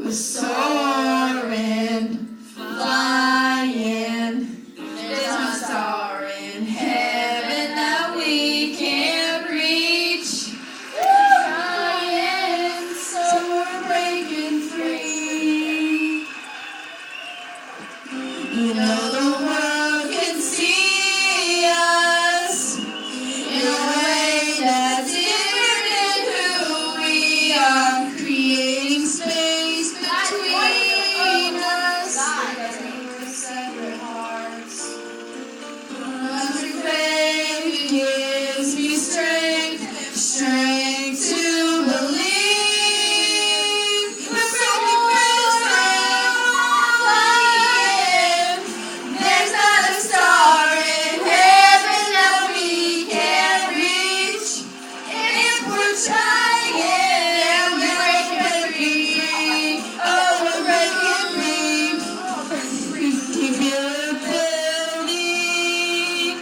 We're soaring, flying. There's not a star in heaven that we can't reach. Flying, so we're breaking free. You know the world can see us in a way that's different than who we are. Creating space between us, separate hearts. Every faith gives me strength to believe. We're flying. There's not a star in heaven that we can't reach. If we're trying, we're breaking free. Oh, we're breaking free. We can build a building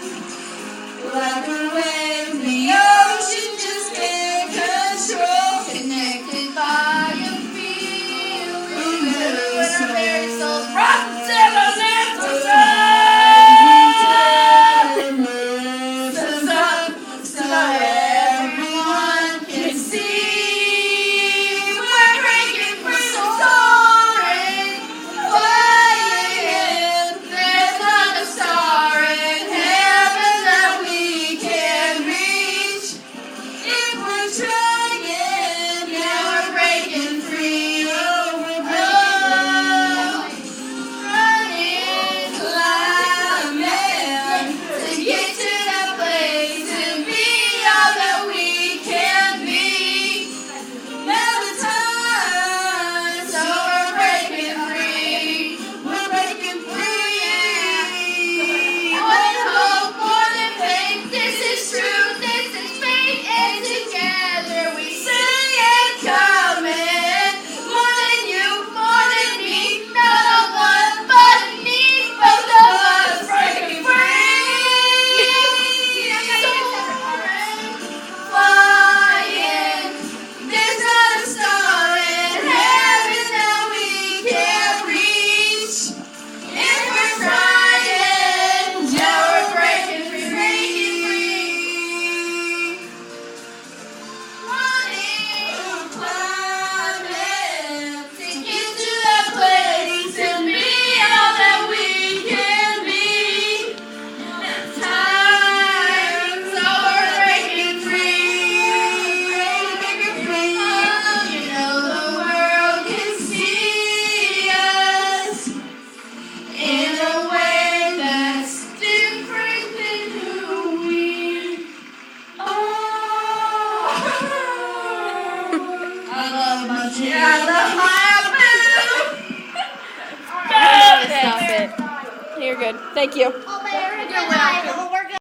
like a wave the ocean just can't control. Connected by a feeling. We live in our very souls. Rock till the lift us up, so everyone can see. We're breaking free, soaring, flying. There's not a star in heaven that we can reach. If we're trying, yeah, we're breaking free. Oh, we're running, climbing to get to that place and be all that we can be. Never time, so we're breaking free. We're breaking free. One hope, more than faith. This is truth, this is faith, and together we sing it coming. More than you, more than me, no one but me. Both of us breaking free. Flying. There's not a star in heaven that we can't reach. If we're trying, yeah, we're breaking free. Running, climbing to get to that place and be all that we can be. Time, so we're breaking free. You know the world can see us in a way that's different than who we are. I love my G. I love my Stop it. You're good. Thank you. You're welcome.